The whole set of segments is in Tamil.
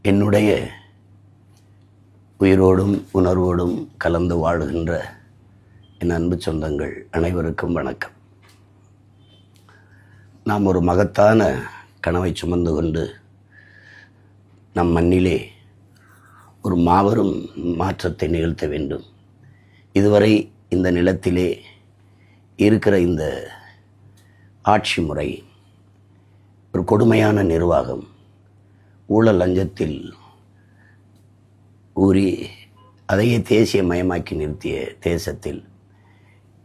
என்னுடைய உயிரோடும் உணர்வோடும் கலந்து வாழுகின்ற என் அன்பு சொந்தங்கள் அனைவருக்கும் வணக்கம். நாம் ஒரு மகத்தான கனவை சுமந்து கொண்டு நம் மண்ணிலே ஒரு மாபெரும் மாற்றத்தை நிகழ்த்த வேண்டும். இதுவரை இந்த நிலத்திலே இருக்கிற இந்த ஆட்சி முறை ஒரு கொடுமையான நிர்வாகம், ஊழல் லஞ்சத்தில் ஊறி அதையே தேசிய மயமாக்கி நிறுத்திய தேசத்தில்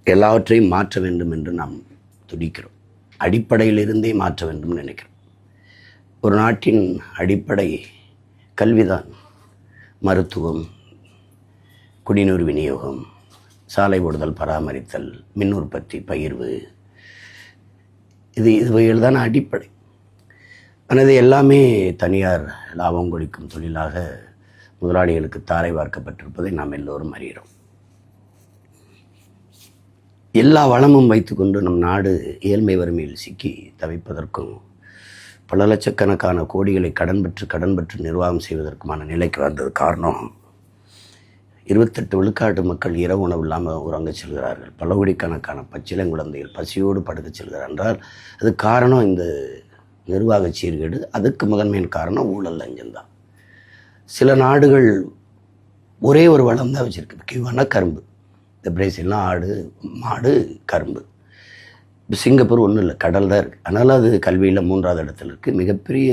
எல்லாவற்றையும் மாற்ற வேண்டும் என்று நாம் துடிக்கிறோம். அடிப்படையிலிருந்தே மாற்ற வேண்டும் நினைக்கிறோம். ஒரு நாட்டின் அடிப்படை கல்விதான். மருத்துவம், குடிநீர் விநியோகம், சாலை ஓடுதல், பராமரித்தல், மின் உற்பத்தி, பகிர்வு, இவைகள் தான் அடிப்படை. ஆனால் இது எல்லாமே தனியார் லாபம் கொளிக்கும் தொழிலாக முதலாளிகளுக்கு தாரை வார்க்கப்பட்டிருப்பதை நாம் எல்லோரும் அறிகிறோம். எல்லா வளமும் வைத்துக்கொண்டு நம் நாடு ஏழ்மை வறுமையில் சிக்கி தவிப்பதற்கும் பல லட்சக்கணக்கான கோடிகளை கடன் பெற்று நிர்வாகம் செய்வதற்குமான நிலைக்கு வந்தது காரணம் 28 விழுக்காட்டு மக்கள் இரவு உணவு இல்லாமல் உறங்க செல்கிறார்கள். பல கோடிக்கணக்கான பச்சிளங்குழந்தைகள் பசியோடு படுக்க செல்கிறார் என்றால் அது காரணம் இந்த நிர்வாக சீர்கேடு. அதுக்கு முதன்மையான காரணம் ஊழல் லஞ்சம்தான். சில நாடுகள் ஒரே ஒரு வளம் தான் வச்சுருக்கு, முக்கியமான கரும்பு. இந்த பிரேசில்லாம் ஆடு, மாடு, கரும்பு. இப்போ சிங்கப்பூர் ஒன்றும் இல்லை, கடல் தான் இருக்குது. அதனால் அது கல்வியில் 3வது இடத்துல இருக்குது. மிகப்பெரிய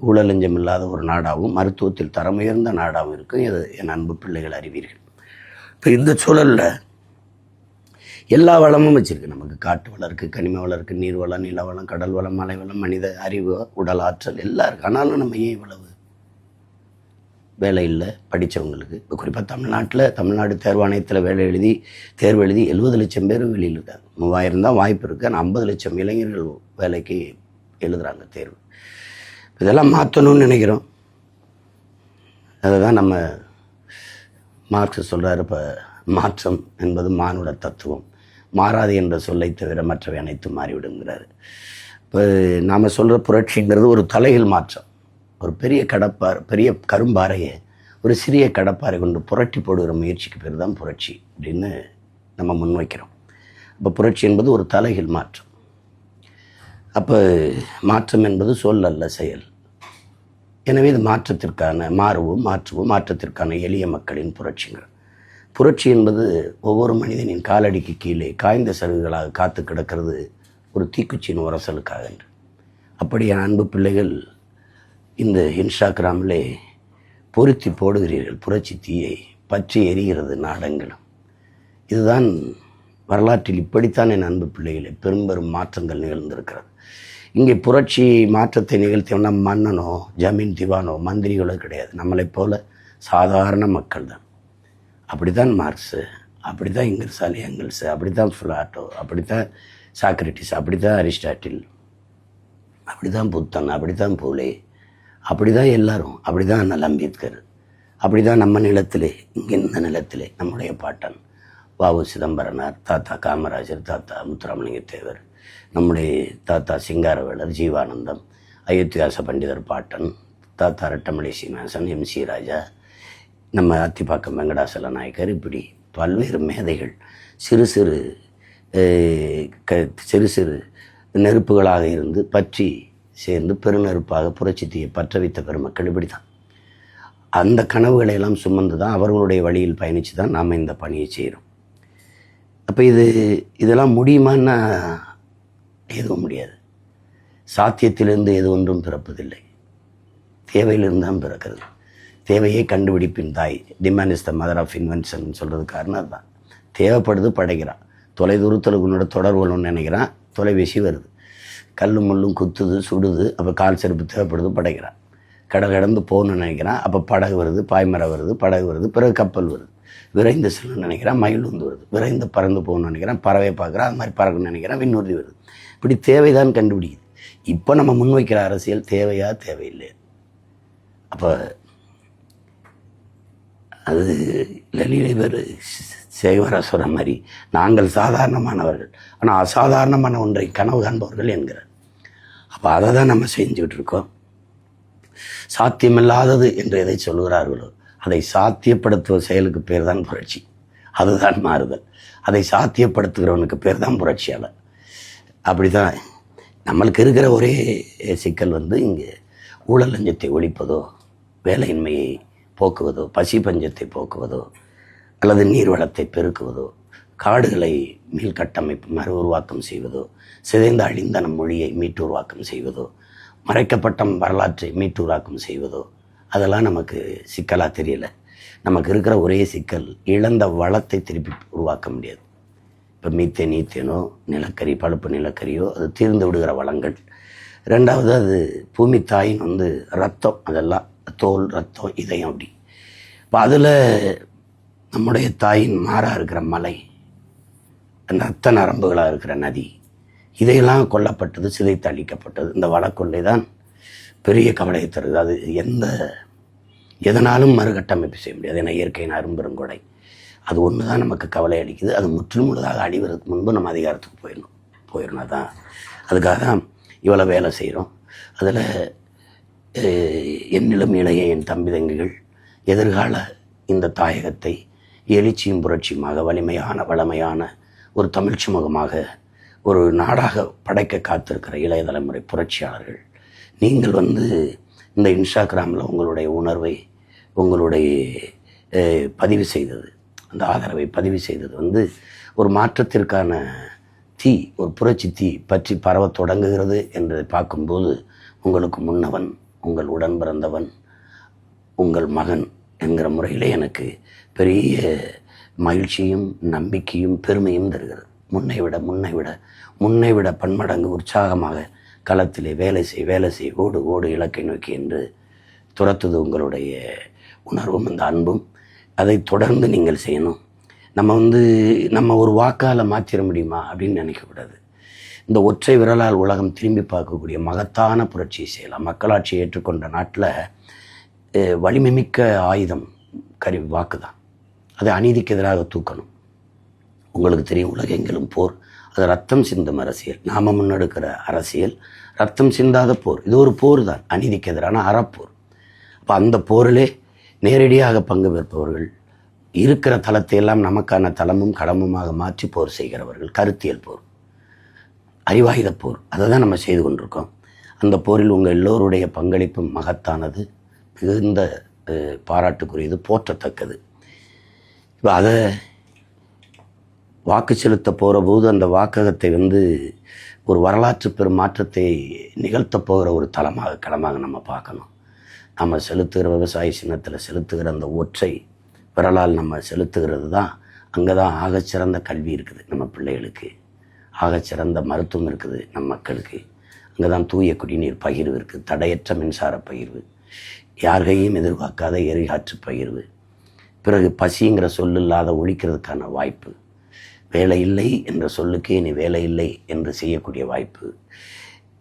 ஊழல் லஞ்சம் இல்லாத ஒரு நாடாகவும் மருத்துவத்தில் தரமுயர்ந்த நாடாகவும் இருக்கும். இது என் அன்பு பிள்ளைகள் அறிவீர்கள். இப்போ இந்த சூழலில் எல்லா வளமும் வச்சுருக்கு. நமக்கு காட்டு வளம் இருக்குது, கனிம வளம் இருக்குது, நீர் வளம், நில வளம், கடல் வளம், மலை வளம், மனித அறிவு, உடல் ஆற்றல் எல்லாம் இருக்குது. ஆனாலும் நம்ம ஏன் இவ்வளவு வேலை இல்லை படித்தவங்களுக்கு? இப்போ குறிப்பாக தமிழ்நாடு தேர்வாணையத்தில் தேர்வு எழுதி 70 லட்சம் பேர் வெளியில் இருக்காங்க. 3000 தான் வாய்ப்பு இருக்குது. ஆனால் 50 லட்சம் இளைஞர்கள் வேலைக்கு எழுதுகிறாங்க தேர்வு. இதெல்லாம் மாற்றணும்னு நினைக்கிறோம். அதை தான் நம்ம மார்க்ஸ் சொல்கிறார், இப்போ மாற்றம் என்பது மானுட தத்துவம், மாறாது என்ற சொல்லை தவிர மற்றவை அனைத்தும் மாறிவிடுங்கிறாரு. இப்போ நாம் சொல்கிற புரட்சிங்கிறது ஒரு தலைகள் மாற்றம். ஒரு பெரிய கரும்பாறையை ஒரு சிறிய கடப்பாறை கொண்டு புரட்டி போடுகிற முயற்சிக்கு பேர் தான் புரட்சி அப்படின்னு நம்ம முன்வைக்கிறோம். அப்போ புரட்சி என்பது ஒரு தலைகள் மாற்றம். அப்போ மாற்றம் என்பது சொல் அல்ல, செயல். எனவே இது மாற்றத்திற்கான எளிய மக்களின் புரட்சிங்கிற புரட்சி என்பது ஒவ்வொரு மனிதனின் காலடிக்கு கீழே காய்ந்த சருகுகளாக காத்து கிடக்கிறது ஒரு தீக்குச்சியின் உரசலுக்காக என்று. அப்படி என் அன்பு பிள்ளைகள் இந்த இன்ஸ்டாகிராமிலே பொருத்தி போடுகிறீர்கள் புரட்சி தீயை, பற்றி எரிகிறது நாடெங்கிலும். இதுதான் வரலாற்றில் இப்படித்தான் என் அன்பு பிள்ளைகளே பெரும்பெரும் மாற்றங்கள் நிகழ்ந்திருக்கிறது. இங்கே புரட்சி மாற்றத்தை நிகழ்த்தியோம்னா மன்னனோ ஜமீன் திவானோ மந்திரிகளோ கிடையாது, நம்மளைப் போல சாதாரண மக்கள் தான். அப்படி தான் மார்க்ஸு, அப்படி தான் எங்கெல்ஸு, அப்படி தான் பிளாட்டோ, அப்படி தான் சாக்ரட்டிஸ், அப்படி தான் அரிஸ்டாட்டில், அப்படி தான் புத்தன், அப்படி தான் பூலே, அப்படி தான் எல்லாரும், அப்படி தான் அண்ணல் அம்பேத்கர், அப்படி தான் நம்ம நிலத்திலே, இங்கே இந்த நிலத்திலே நம்முடைய பாட்டன் வ.உ. சிதம்பரனார், தாத்தா காமராஜர், தாத்தா முத்துராமலிங்க தேவர், நம்முடைய தாத்தா சிங்காரவேலர், ஜீவானந்தம், அயோத்தியாச பண்டிதர் பாட்டன், தாத்தா ரெட்டமலை சீனிவாசன், எம்.சி. ராஜா, நம்ம அத்திப்பாக்கம் வெங்கடாசல நாயக்கர், இப்படி பல்வேறு மேதைகள் சிறு சிறு நெருப்புகளாக இருந்து பற்றி சேர்ந்து பெருநெருப்பாக புரட்சி தீயை பற்ற வைத்த பெருமக்கள் இப்படி தான். அந்த கனவுகளை எல்லாம் சுமந்து தான் அவர்களுடைய வழியில் பயணித்து தான் நாம் இந்த பணியை செய்கிறோம். அப்போ இதெல்லாம் முடியுமான்னா எதுவும் முடியாது. சாத்தியத்திலிருந்து எது ஒன்றும் பிறப்பதில்லை, தேவையிலிருந்து தான் பிறக்கிறது. தேவையே கண்டுபிடிப்பின் தாய், demand is the mother of invention சொல்கிறது காரணம் அதுதான். தேவைப்படுது, படைக்கிறான். தொலைதூரத்தில் உன்னோட தொடர்பு ஒன்று நினைக்கிறான், தொலைபேசி வருது, கல் முள்ளும் குத்துது, சுடுது, அப்போ கால் செருப்பு தேவைப்படுது, படைக்கிறான். கடல் கடந்து போகணும்னு நினைக்கிறான், அப்போ படகு வருது, பாய்மரம் வருது, படகு வருது, பிறகு கப்பல் வருது. விரைந்து செல்லணும்னு நினைக்கிறான், மயில் வந்து வருது. விரைந்து பறந்து போகணும்னு நினைக்கிறான், பறவை பார்க்குறான், அது மாதிரி பறக்கணும்னு நினைக்கிறான், விண்ணுறுதி வருது. இப்படி தேவைதான் கண்டுபிடிக்குது. இப்போ நம்ம முன்வைக்கிற அரசியல் தேவையா தேவையில்லை. அப்போ அது லலிதர் சேகவரா சொல்கிற மாதிரி நாங்கள் சாதாரணமானவர்கள், ஆனால் அசாதாரணமான ஒன்றை கனவு காண்பவர்கள் என்கிறார். அப்போ அதை தான் நம்ம செஞ்சுக்கிட்டு இருக்கோம். சாத்தியமில்லாதது என்று எதை சொல்கிறார்களோ அதை சாத்தியப்படுத்துவ செயலுக்கு பேர் தான் புரட்சி. அதுதான் மாறுதல். அதை சாத்தியப்படுத்துகிறவனுக்கு பேர் தான் புரட்சியாளர். அப்படி தான் நம்மளுக்கு இருக்கிற ஒரே சிக்கல் இங்கே ஊழல் லஞ்சத்தை ஒழிப்பதோ, வேலையின்மையை போக்குவதோ, பசி பஞ்சத்தை போக்குவதோ, அல்லது நீர்வளத்தை பெருக்குவதோ, காடுகளை மீள்கட்டமைப்பு மறு உருவாக்கம் செய்வதோ, சிதைந்த அழிந்த நம் மொழியை மீட்டுருவாக்கம் செய்வதோ, மறைக்கப்பட்ட வரலாற்றை மீட்டுருவாக்கம் செய்வதோ, அதெல்லாம் நமக்கு சிக்கலாக தெரியல. நமக்கு இருக்கிற ஒரே சிக்கல் இழந்த வளத்தை திருப்பி உருவாக்க முடியாது. இப்போ மீத்தேன், ஈத்தேனோ, நிலக்கரி, பழுப்பு நிலக்கரியோ அது தீர்ந்து விடுகிற வளங்கள். ரெண்டாவது அது பூமி தாயின் ரத்தம், அதெல்லாம் தோல், ரத்தம், இதயம். அப்படி இப்போ அதில் நம்முடைய தாயின் மாறாக இருக்கிற மலை, ரத்த நரம்புகளாக இருக்கிற நதி, இதையெல்லாம் கொல்லப்பட்டது, சிதைத்து அழிக்கப்பட்டது. இந்த வளக்கொள்ளை தான் பெரிய கவலையை தருது. அது எதனாலும் மறுகட்டமைப்பு செய்ய முடியாது. ஏன்னா இயற்கையின் அரும்பெருங்கொடை. அது ஒன்று தான் நமக்கு கவலை அளிக்குது. அது முற்றுமுழுதாக அழிவதற்கு முன்பு நம்ம அதிகாரத்துக்கு போயிடணும். தான் அதுக்காக தான் இவ்வளோ வேலை செய்கிறோம். அதில் என்னிலும் இளைய என் தம்பி தங்கிகள் எதிர்கால இந்த தாயகத்தை எழுச்சியும் புரட்சியுமாக, வலிமையான ஒரு தமிழ் சமூகமாக, ஒரு நாடாக படைக்க காத்திருக்கிற இளைய தலைமுறை புரட்சியாளர்கள், நீங்கள் இந்த இன்ஸ்டாகிராமில் உங்களுடைய உணர்வை, உங்களுடைய பதிவு செய்தது, அந்த ஆதரவை பதிவு செய்தது ஒரு மாற்றத்திற்கான தீ, ஒரு புரட்சி தீ பற்றி பரவ தொடங்குகிறது என்பதை பார்க்கும்போது, உங்களுக்கு முன்னவன், உங்கள் உடன் பிறந்தவன், உங்கள் மகன் என்கிற முறையிலே எனக்கு பெரிய மகிழ்ச்சியும் நம்பிக்கையும் பெருமையும் தருகிறது. முன்னை விட பன்மடங்கு உற்சாகமாக களத்திலே வேலை செய், ஓடு இலக்கை நோக்கி என்று துரத்துது உங்களுடைய உணர்வும் அந்த அன்பும். அதை தொடர்ந்து நீங்கள் செய்யணும். நம்ம ஒரு வாக்கால் மாற்றிட முடியுமா அப்படின்னு நினைக்கக்கூடாது. இந்த ஒற்றை விரலால் உலகம் திரும்பி பார்க்கக்கூடிய மகத்தான புரட்சியை செய்யலாம். மக்களாட்சியை ஏற்றுக்கொண்ட நாட்டில் வலிமைமிக்க ஆயுதம் கருவி வாக்கு தான். அதை அநீதிக்கு எதிராக தூக்கணும். உங்களுக்கு தெரியும், உலகெங்கிலும் போர், அது ரத்தம் சிந்தும் அரசியல். நாம் முன்னெடுக்கிற அரசியல் ரத்தம் சிந்தாத போர். இது ஒரு போர் தான், அநீதிக்கு எதிரான அறப்போர். அப்போ அந்த போரிலே நேரடியாக பங்கு பெறுபவர்கள், இருக்கிற தளத்தை எல்லாம் நமக்கான தளமும் கடமுமாக மாற்றி போர் செய்கிறவர்கள், கருத்தியல் போர், அறிவாயுத போர், அதை தான் நம்ம செய்து கொண்டிருக்கோம். அந்த போரில் உங்கள் எல்லோருடைய பங்களிப்பும் மகத்தானது, மிகுந்த பாராட்டுக்குரியது, போற்றத்தக்கது. இப்போ அதை வாக்கு செலுத்த போகிற போது அந்த வாக்ககத்தை ஒரு வரலாற்று பெரும் மாற்றத்தை நிகழ்த்தப் போகிற ஒரு களமாக நம்ம பார்க்கணும். நம்ம செலுத்துகிற விவசாய சின்னத்தில் செலுத்துகிற அந்த ஒற்றை விரலால் நம்ம செலுத்துகிறது தான், அங்கே தான் ஆகச்சிறந்த கல்வி இருக்குது நம்ம பிள்ளைகளுக்கு, ஆகச்சிறந்த மருத்துவம் இருக்குது நம் மக்களுக்கு, அங்கே தான் தூய குடிநீர் பகிர்வு இருக்குது, தடையற்ற மின்சார பகிர்வு, யார்கையும் எதிர்பார்க்காத எரிகாற்று பகிர்வு, பிறகு பசிங்கிற சொல் இல்லாத ஒழிக்கிறதுக்கான வாய்ப்பு, வேலை இல்லை என்ற சொல்லுக்கு இனி வேலை இல்லை என்று செய்யக்கூடிய வாய்ப்பு,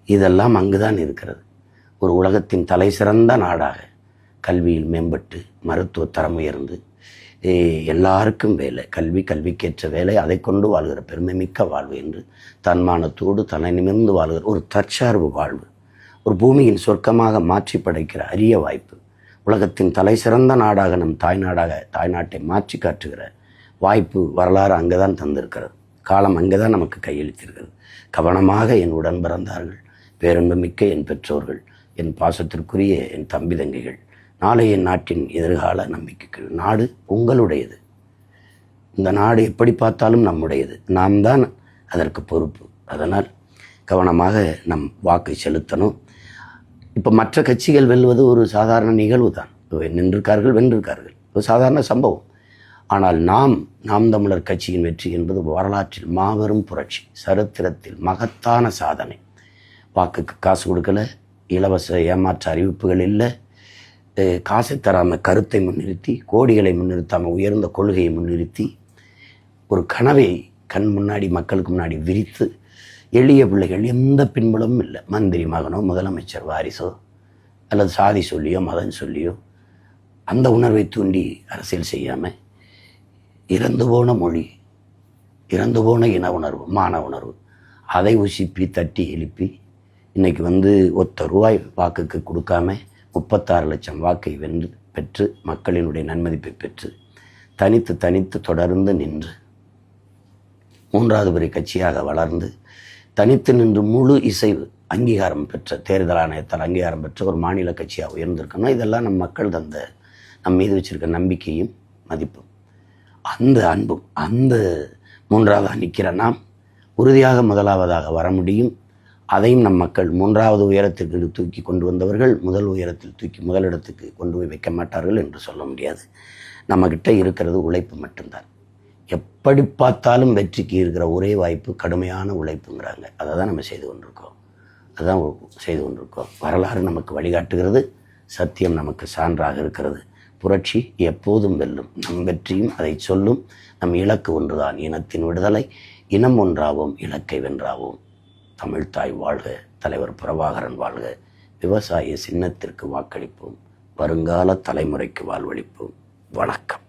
இதெல்லாம் அங்குதான் இருக்கிறது. ஒரு உலகத்தின் தலை சிறந்த நாடாக கல்வியில் மேம்பட்டு, மருத்துவ தரம் உயர்ந்து, எல்லாருக்கும் வேலை, கல்விக்கேற்ற வேலை, அதை கொண்டு வாழ்கிற பெருமை மிக்க வாழ்வு என்று தன்மானத்தோடு தலை நிமிர்ந்து வாழ்கிற ஒரு தற்சார்பு வாழ்வு, ஒரு பூமியின் சொர்க்கமாக மாற்றி படைக்கிற அரிய வாய்ப்பு, உலகத்தின் தலை சிறந்த நாடாக நம் தாய்நாட்டை மாற்றி காட்டுகிற வாய்ப்பு, வரலாறு அங்கே தான் தந்திருக்கிறது. காலம் அங்கே தான் நமக்கு கையளித்திருக்கிறது. கவனமாக என் உடன் பிறந்தார்கள், பேரன்புமிக்க என் பெற்றோர்கள், என் பாசத்திற்குரிய என் தம்பி தங்கைகள், நாளை என் நாட்டின் எதிர்கால நம்பிக்கைகள். நாடு உங்களுடையது. இந்த நாடு எப்படி பார்த்தாலும் நம்முடையது. நாம் தான் அதற்கு பொறுப்பு. அதனால் கவனமாக நம் வாக்கை செலுத்தணும். இப்போ மற்ற கட்சிகள் வெல்வது ஒரு சாதாரண நிகழ்வு தான். வென்றிருக்கார்கள், ஒரு சாதாரண சம்பவம். ஆனால் நாம் தமிழர் கட்சியின் வெற்றி என்பது வரலாற்றில் மாபெரும் புரட்சி, சரித்திரத்தில் மகத்தான சாதனை. வாக்குக்கு காசு கொடுக்கல, இலவச ஏமாற்ற அறிவிப்புகள் இல்லை, காசை தராமல் கருத்தை முன்னிறுத்தி, கோடிகளை முன்னிறுத்தாமல் உயர்ந்த கொள்கையை முன்னிறுத்தி, ஒரு கனவை கண் முன்னாடி மக்களுக்கு முன்னாடி விரித்து, எளிய பிள்ளைகள், எந்த பின்புலமும் இல்லை, மந்திரி மகனோ முதலமைச்சர் வாரிசோ அல்லது சாதி சொல்லியோ மதம் சொல்லியோ அந்த உணர்வை தூண்டி அரசியல் செய்யாமல், இறந்து போன மொழி, இறந்து போன இன உணர்வு, மான உணர்வு, அதை உசிப்பி தட்டி எழுப்பி, இன்றைக்கி ₹1 வாக்குக்கு கொடுக்காம 36 லட்சம் வாக்கை பெற்று மக்களினுடைய நன்மதிப்பை பெற்று தனித்து தொடர்ந்து நின்று 3வது பெரிய கட்சியாக வளர்ந்து தனித்து நின்று முழு இசைவு அங்கீகாரம் பெற்ற தேர்தல் ஆணையத்தால் அங்கீகாரம் பெற்ற ஒரு மாநில கட்சியாக உயர்ந்திருக்கணும். இதெல்லாம் நம் மக்கள் தந்த நம் மீது வச்சிருக்க நம்பிக்கையும் மதிப்பும் அந்த அன்பும் அந்த 3வதாக நிற்கிற நாம் உறுதியாக முதலாவதாக வர முடியும். அதையும் நம் மக்கள் 3வது உயரத்திற்கு தூக்கி கொண்டு வந்தவர்கள் முதலிடத்துக்கு கொண்டு போய் வைக்க மாட்டார்கள் என்று சொல்ல முடியாது. நம்மக்கிட்ட இருக்கிறது உழைப்பு மட்டும்தான். எப்படி பார்த்தாலும் வெற்றிக்கு இருக்கிற ஒரே வாய்ப்பு கடுமையான உழைப்புங்கிறாங்க. அதை தான் நம்ம செய்து கொண்டிருக்கோம். வரலாறு நமக்கு வழிகாட்டுகிறது, சத்தியம் நமக்கு சான்றாக இருக்கிறது. புரட்சி எப்போதும் வெல்லும். நம் வெற்றியும் அதை சொல்லும். நம் இலக்கு ஒன்றுதான், இனத்தின் விடுதலை. இனம் ஒன்றாவோம், இலக்கை வென்றாவோம். தமிழ்த்தாய் வாழ்க, தலைவர் பிரபாகரன் வாழ்க. விவசாய சின்னத்திற்கு வாக்களிப்போம், வருங்கால தலைமுறைக்கு வாழ்வளிப்போம். வணக்கம்.